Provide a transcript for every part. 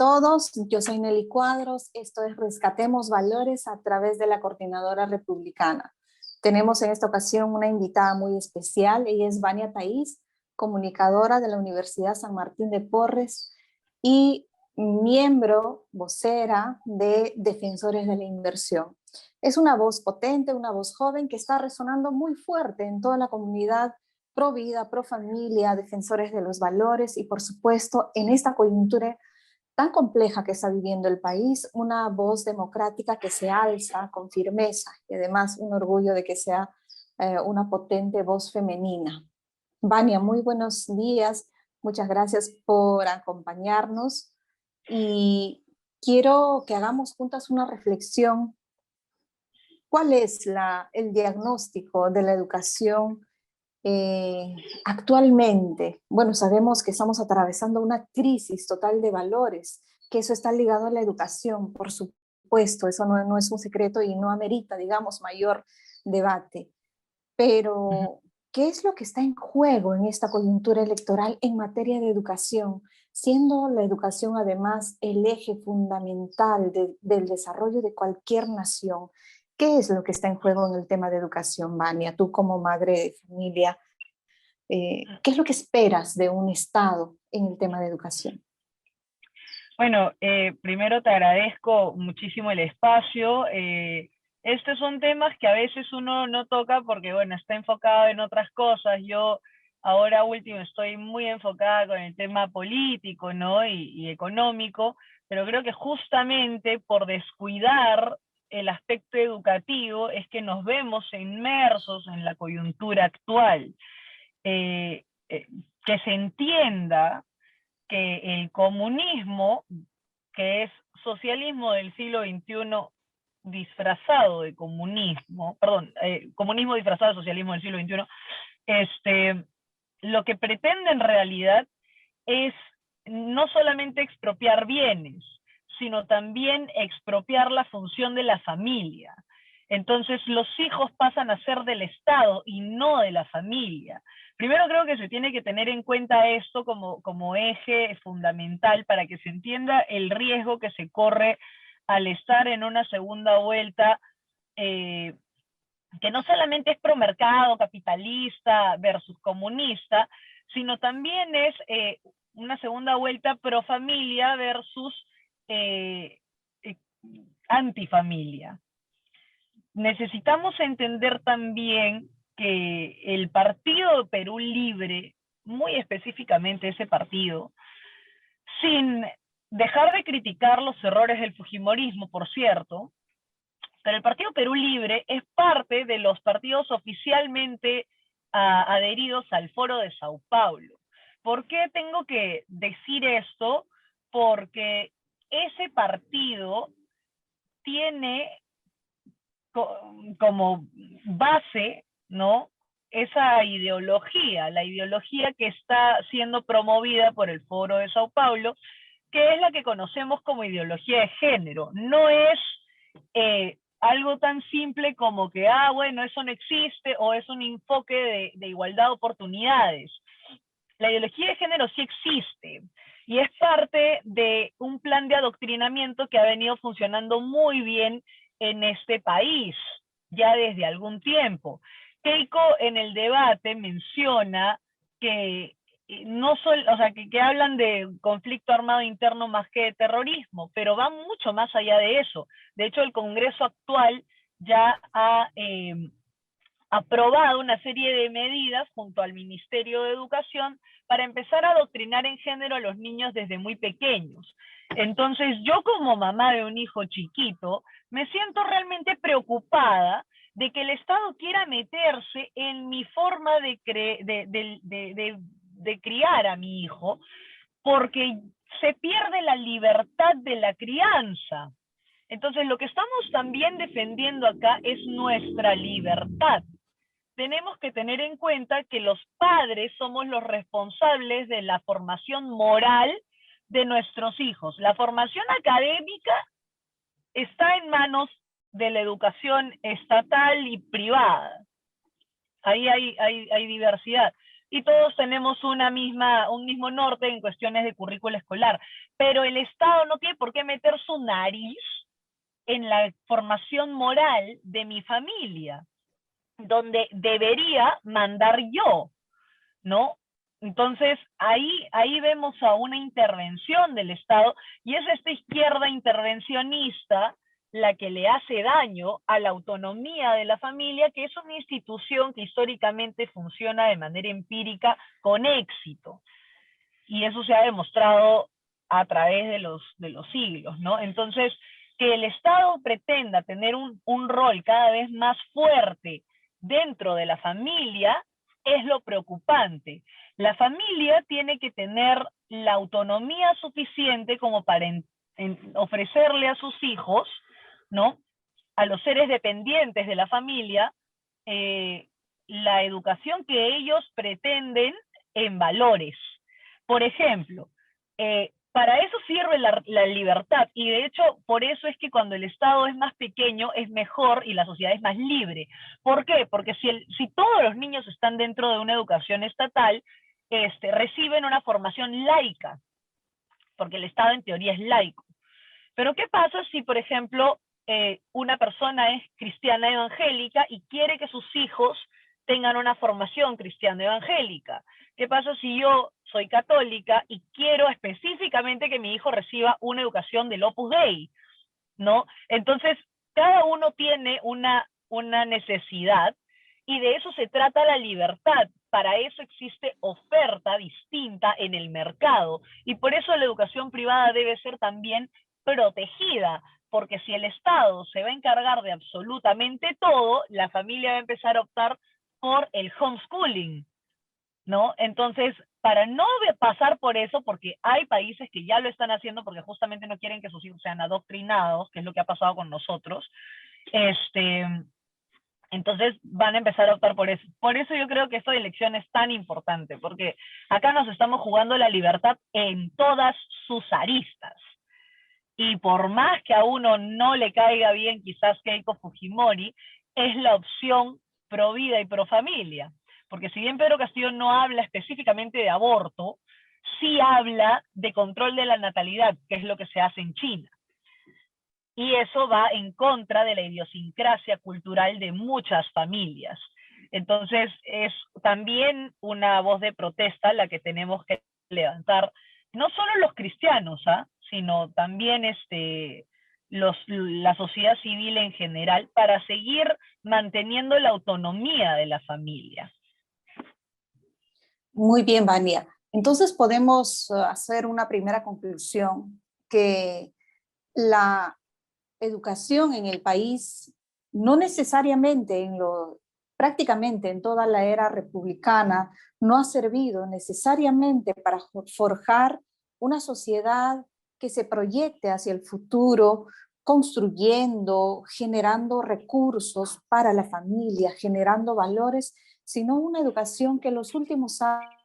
todos, yo soy Nelly Cuadros, esto es Rescatemos Valores a través de la Coordinadora Republicana. Tenemos en esta ocasión una invitada muy especial, ella es Vania Taiz, comunicadora de la Universidad San Martín de Porres y miembro, vocera de Defensores de la Inversión. Es una voz potente, una voz joven que está resonando muy fuerte en toda la comunidad pro vida, pro familia, defensores de los valores y por supuesto en esta coyuntura tan compleja que está viviendo el país, una voz democrática que se alza con firmeza y además un orgullo de que sea una potente voz femenina. Vania, muy buenos días, muchas gracias por acompañarnos y quiero que hagamos juntas una reflexión. ¿Cuál es el diagnóstico de la educación actualmente? Bueno, sabemos que estamos atravesando una crisis total de valores, que eso está ligado a la educación, por supuesto, eso no es un secreto y no amerita, digamos, mayor debate. Pero, ¿qué es lo que está en juego en esta coyuntura electoral en materia de educación? Siendo la educación además el eje fundamental del desarrollo de cualquier nación. ¿Qué es lo que está en juego en el tema de educación, Vania? Tú como madre de familia, ¿qué es lo que esperas de un Estado en el tema de educación? Bueno, primero te agradezco muchísimo el espacio. Estos son temas que a veces uno no toca porque, bueno, está enfocado en otras cosas. Yo ahora último estoy muy enfocada con el tema político, ¿no? y económico, pero creo que justamente por descuidar el aspecto educativo es que nos vemos inmersos en la coyuntura actual. Que se entienda que el comunismo, que es socialismo del siglo XXI disfrazado de comunismo, comunismo disfrazado de socialismo del siglo XXI, lo que pretende en realidad es no solamente expropiar bienes, sino también expropiar la función de la familia. Entonces los hijos pasan a ser del Estado y no de la familia. Primero creo que se tiene que tener en cuenta esto como eje fundamental para que se entienda el riesgo que se corre al estar en una segunda vuelta que no solamente es promercado, capitalista versus comunista, sino también es una segunda vuelta pro familia versus antifamilia. Necesitamos entender también que el Partido Perú Libre, muy específicamente ese partido, sin dejar de criticar los errores del fujimorismo, por cierto, pero el Partido Perú Libre es parte de los partidos oficialmente adheridos al Foro de Sao Paulo. ¿Por qué tengo que decir esto? Porque ese partido tiene como base, ¿no?, esa ideología, la ideología que está siendo promovida por el Foro de Sao Paulo, que es la que conocemos como ideología de género. No es algo tan simple como que, bueno, eso no existe, o es un enfoque de igualdad de oportunidades. La ideología de género sí existe, y es parte de un plan de adoctrinamiento que ha venido funcionando muy bien en este país, ya desde algún tiempo. Keiko en el debate menciona que que hablan de conflicto armado interno más que de terrorismo, pero va mucho más allá de eso. De hecho, el Congreso actual ya ha aprobado una serie de medidas junto al Ministerio de Educación para empezar a adoctrinar en género a los niños desde muy pequeños. Entonces, yo como mamá de un hijo chiquito, me siento realmente preocupada de que el Estado quiera meterse en mi forma de criar a mi hijo, porque se pierde la libertad de la crianza. Entonces, lo que estamos también defendiendo acá es nuestra libertad. Tenemos que tener en cuenta que los padres somos los responsables de la formación moral de nuestros hijos. La formación académica está en manos de la educación estatal y privada. Ahí hay diversidad. y todos tenemos un mismo norte en cuestiones de currícula escolar, pero el Estado no tiene por qué meter su nariz en la formación moral de mi familia, donde debería mandar yo, ¿no? Entonces, ahí vemos a una intervención del Estado, y es esta izquierda intervencionista la que le hace daño a la autonomía de la familia, que es una institución que históricamente funciona de manera empírica con éxito. Y eso se ha demostrado a través de los siglos, ¿no? Entonces, que el Estado pretenda tener un rol cada vez más fuerte dentro de la familia es lo preocupante. La familia tiene que tener la autonomía suficiente como para ofrecerle a sus hijos, ¿no?, a los seres dependientes de la familia, la educación que ellos pretenden en valores. Por ejemplo, para eso sirve la libertad, y de hecho por eso es que cuando el Estado es más pequeño es mejor y la sociedad es más libre. ¿Por qué? Porque si todos los niños están dentro de una educación estatal, reciben una formación laica, porque el Estado en teoría es laico. Pero ¿qué pasa si, por ejemplo, una persona es cristiana evangélica y quiere que sus hijos tengan una formación cristiana evangélica? ¿Qué pasa si yo soy católica y quiero específicamente que mi hijo reciba una educación del Opus Dei, ¿no? Entonces, cada uno tiene una necesidad, y de eso se trata la libertad. Para eso existe oferta distinta en el mercado, y por eso la educación privada debe ser también protegida, porque si el Estado se va a encargar de absolutamente todo, la familia va a empezar a optar por el homeschooling, ¿no? Entonces, para no pasar por eso, porque hay países que ya lo están haciendo porque justamente no quieren que sus hijos sean adoctrinados, que es lo que ha pasado con nosotros, entonces van a empezar a optar por eso. Por eso yo creo que esta elección es tan importante, porque acá nos estamos jugando la libertad en todas sus aristas. Y por más que a uno no le caiga bien quizás Keiko Fujimori, es la opción pro vida y pro familia. Porque si bien Pedro Castillo no habla específicamente de aborto, sí habla de control de la natalidad, que es lo que se hace en China. Y eso va en contra de la idiosincrasia cultural de muchas familias. Entonces es también una voz de protesta la que tenemos que levantar, no solo los cristianos, sino también la sociedad civil en general, para seguir manteniendo la autonomía de la familia. Muy bien, Vania. Entonces podemos hacer una primera conclusión, que la educación en el país, no necesariamente prácticamente en toda la era republicana, no ha servido necesariamente para forjar una sociedad que se proyecte hacia el futuro, construyendo, generando recursos para la familia, generando valores, sino una educación que en los últimos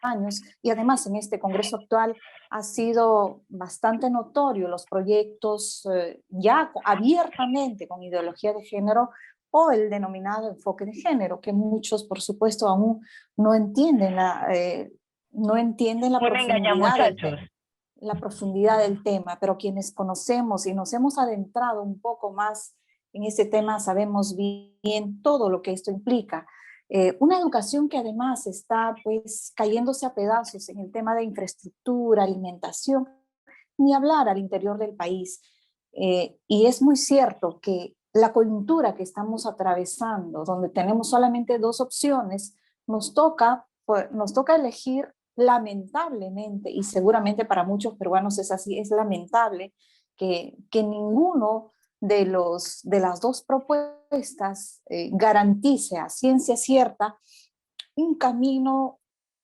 años, y además en este Congreso actual, ha sido bastante notorio los proyectos ya abiertamente con ideología de género, o el denominado enfoque de género, que muchos, por supuesto, aún no entienden la profundidad del tema, pero quienes conocemos y nos hemos adentrado un poco más en ese tema sabemos bien todo lo que esto implica. Una educación que además está pues cayéndose a pedazos en el tema de infraestructura, alimentación, ni hablar al interior del país. Y es muy cierto que la coyuntura que estamos atravesando, donde tenemos solamente dos opciones, nos toca elegir, lamentablemente, y seguramente para muchos peruanos es así, es lamentable que ninguno de las dos propuestas garantice a ciencia cierta un camino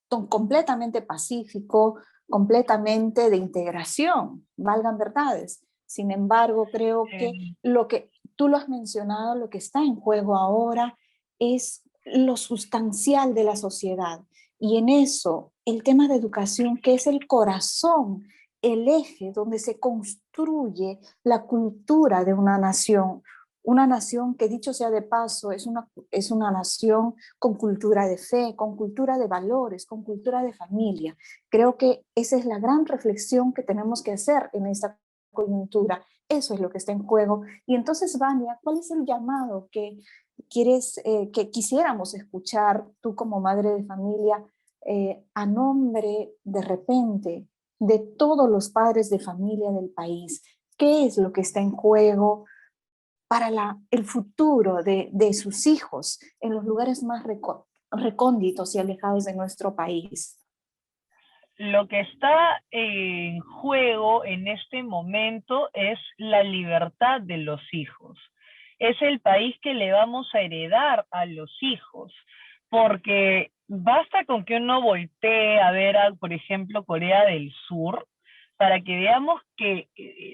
completamente pacífico, completamente de integración, valgan verdades. Sin embargo, creo que lo que tú lo has mencionado, lo que está en juego ahora es lo sustancial de la sociedad. Y en eso, el tema de educación, que es el corazón, el eje donde se construye la cultura de una nación, una nación que, dicho sea de paso, es una nación con cultura de fe, con cultura de valores, con cultura de familia. Creo que esa es la gran reflexión que tenemos que hacer en esta coyuntura. Eso es lo que está en juego. Y entonces, Vania, ¿cuál es el llamado que que quisiéramos escuchar tú como madre de familia, a nombre de repente de todos los padres de familia del país? ¿Qué es lo que está en juego para el futuro de sus hijos en los lugares más recónditos y alejados de nuestro país? Lo que está en juego en este momento es la libertad de los hijos. Es el país que le vamos a heredar a los hijos, porque basta con que uno voltee a ver, por ejemplo, Corea del Sur, para que veamos que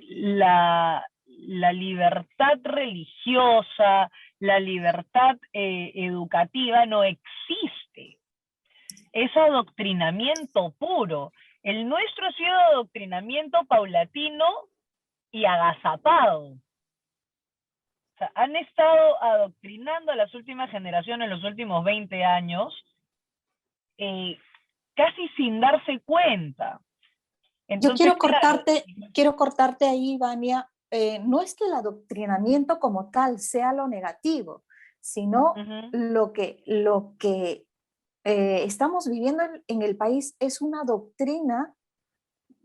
la libertad religiosa, la libertad educativa no existe. Es adoctrinamiento puro. El nuestro ha sido adoctrinamiento paulatino y agazapado. O sea, han estado adoctrinando a las últimas generaciones en los últimos 20 años, casi sin darse cuenta. Yo Entonces, claro, quiero cortarte ahí, Vania. No es que el adoctrinamiento como tal sea lo negativo, sino lo que estamos viviendo en el país es una doctrina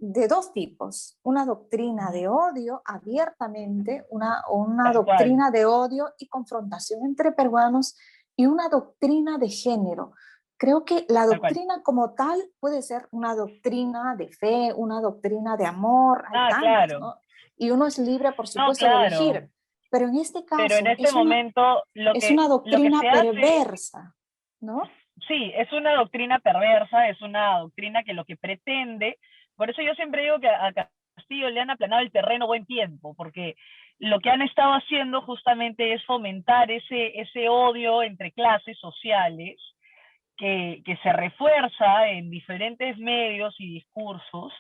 de dos tipos. Una doctrina de odio abiertamente, una tal cual, doctrina de odio y confrontación entre peruanos, y una doctrina de género. Creo que la tal cual. doctrina como tal puede ser una doctrina de fe, una doctrina de amor, hay Ah, tantas, claro. ¿no? Y uno es libre, por No, supuesto, de claro. elegir. Pero en este Pero en caso este momento es una lo que se doctrina hace, perversa, ¿no? sí, es una doctrina perversa, es una doctrina que lo que pretende, por eso yo siempre digo que a Castillo le han aplanado el terreno buen tiempo, porque lo que han estado haciendo justamente es fomentar ese odio entre clases sociales que se refuerza en diferentes medios y discursos,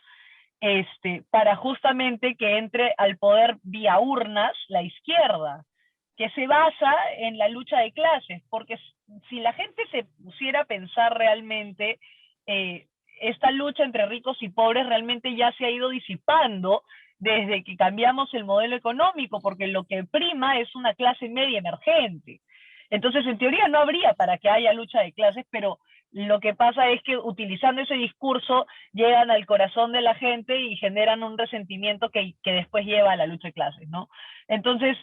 para justamente que entre al poder vía urnas la izquierda, que se basa en la lucha de clases, porque si la gente se pusiera a pensar realmente, esta lucha entre ricos y pobres realmente ya se ha ido disipando desde que cambiamos el modelo económico, porque lo que prima es una clase media emergente. Entonces, en teoría no habría para que haya lucha de clases, pero lo que pasa es que utilizando ese discurso llegan al corazón de la gente y generan un resentimiento que después lleva a la lucha de clases, ¿no? Entonces,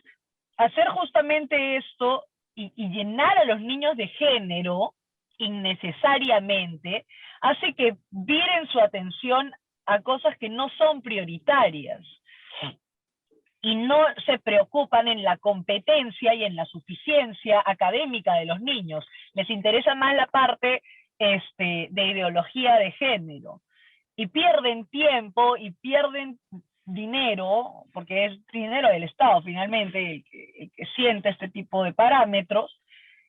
hacer justamente esto y llenar a los niños de género innecesariamente hace que viren su atención a cosas que no son prioritarias y no se preocupan en la competencia y en la suficiencia académica de los niños. Les interesa más la parte de ideología de género. Y pierden tiempo y pierden dinero, porque es dinero del Estado finalmente el que siente este tipo de parámetros,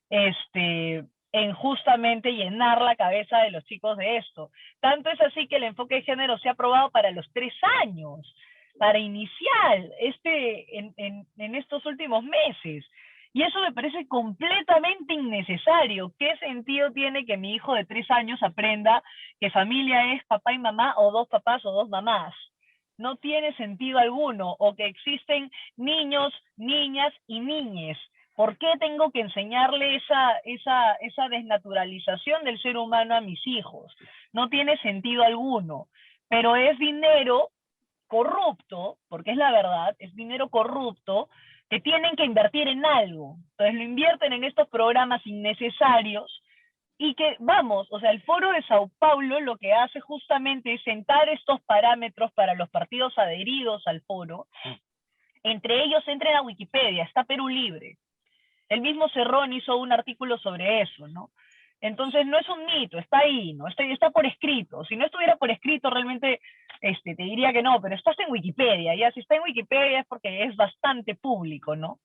en justamente llenar la cabeza de los chicos de esto. Tanto es así que el enfoque de género se ha aprobado para los 3 años, para inicial, en estos últimos meses. Y eso me parece completamente innecesario. ¿Qué sentido tiene que mi hijo de 3 años aprenda que familia es papá y mamá, o dos papás o dos mamás? No tiene sentido alguno. O que existen niños, niñas y niñes. ¿Por qué tengo que enseñarle esa desnaturalización del ser humano a mis hijos? No tiene sentido alguno. Pero es dinero corrupto, porque es la verdad, es dinero corrupto, que tienen que invertir en algo. Entonces lo invierten en estos programas innecesarios y que, vamos, o sea, el Foro de Sao Paulo lo que hace justamente es sentar estos parámetros para los partidos adheridos al foro. Entre ellos entren a Wikipedia, está Perú Libre. El mismo Cerrón hizo un artículo sobre eso, ¿no? Entonces no es un mito, está ahí, ¿no? Está por escrito. Si no estuviera por escrito, realmente te diría que no, pero estás en Wikipedia, ya si está en Wikipedia es porque es bastante público, ¿no?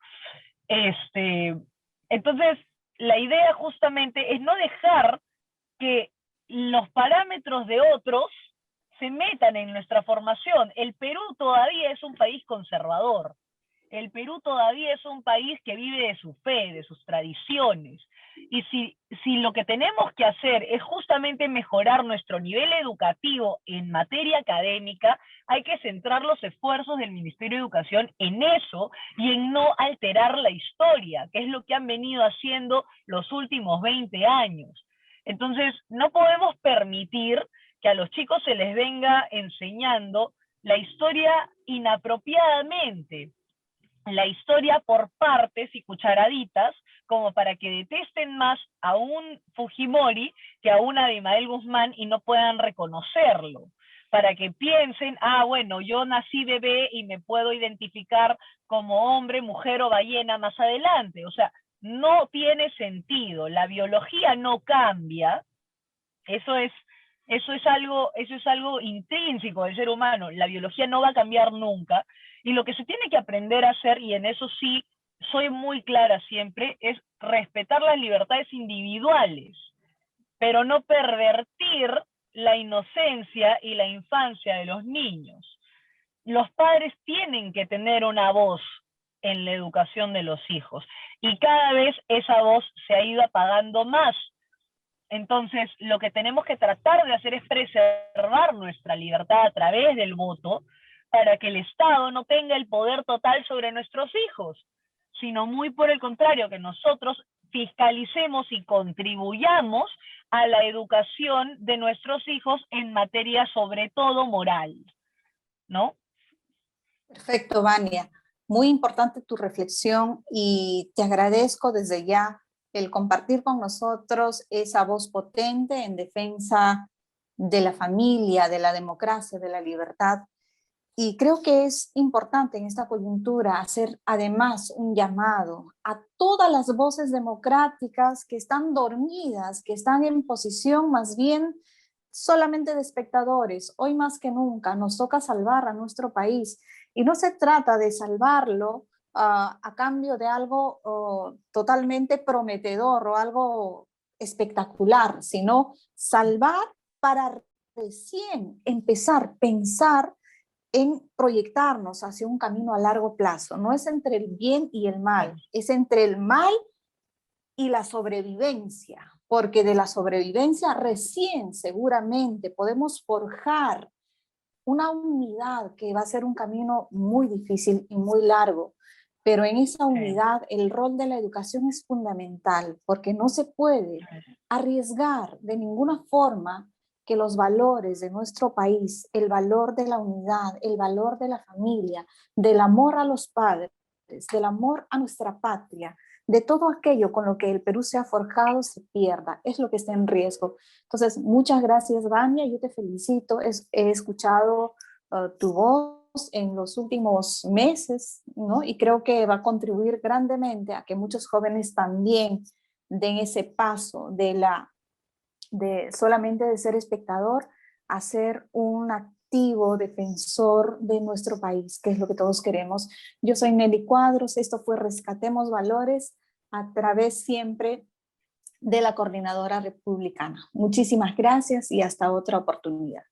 Entonces, la idea justamente es no dejar que los parámetros de otros se metan en nuestra formación. El Perú todavía es un país conservador. el Perú todavía es un país que vive de su fe, de sus tradiciones. Y si lo que tenemos que hacer es justamente mejorar nuestro nivel educativo en materia académica, hay que centrar los esfuerzos del Ministerio de Educación en eso y en no alterar la historia, que es lo que han venido haciendo los últimos 20 años. Entonces, no podemos permitir que a los chicos se les venga enseñando la historia inapropiadamente, la historia por partes y cucharaditas, como para que detesten más a un Fujimori que a una Abimael Guzmán y no puedan reconocerlo. Para que piensen, bueno, yo nací bebé y me puedo identificar como hombre, mujer o ballena más adelante. O sea, no tiene sentido. La biología no cambia. Eso es algo intrínseco del ser humano. La biología no va a cambiar nunca. Y lo que se tiene que aprender a hacer, y en eso sí soy muy clara siempre, es respetar las libertades individuales, pero no pervertir la inocencia y la infancia de los niños. Los padres tienen que tener una voz en la educación de los hijos, y cada vez esa voz se ha ido apagando más. Entonces, lo que tenemos que tratar de hacer es preservar nuestra libertad a través del voto, para que el Estado no tenga el poder total sobre nuestros hijos, sino muy por el contrario, que nosotros fiscalicemos y contribuyamos a la educación de nuestros hijos en materia sobre todo moral, ¿no? Perfecto, Vania. Muy importante tu reflexión y te agradezco desde ya el compartir con nosotros esa voz potente en defensa de la familia, de la democracia, de la libertad. Y creo que es importante en esta coyuntura hacer además un llamado a todas las voces democráticas que están dormidas, que están en posición más bien solamente de espectadores. Hoy más que nunca nos toca salvar a nuestro país y no se trata de salvarlo a cambio de algo totalmente prometedor o algo espectacular, sino salvar para recién empezar a pensar en proyectarnos hacia un camino a largo plazo. No es entre el bien y el mal, es entre el mal y la sobrevivencia, porque de la sobrevivencia recién seguramente podemos forjar una unidad que va a ser un camino muy difícil y muy largo, pero en esa unidad el rol de la educación es fundamental, porque no se puede arriesgar de ninguna forma que los valores de nuestro país, el valor de la unidad, el valor de la familia, del amor a los padres, del amor a nuestra patria, de todo aquello con lo que el Perú se ha forjado, se pierda. Es lo que está en riesgo. Entonces, muchas gracias, Vania. Yo te felicito. He escuchado tu voz en los últimos meses, ¿no? Y creo que va a contribuir grandemente a que muchos jóvenes también den ese paso de solamente de ser espectador a ser un activo defensor de nuestro país, que es lo que todos queremos. Yo soy Nelly Cuadros, esto fue Rescatemos Valores a través siempre de la Coordinadora Republicana. Muchísimas gracias y hasta otra oportunidad.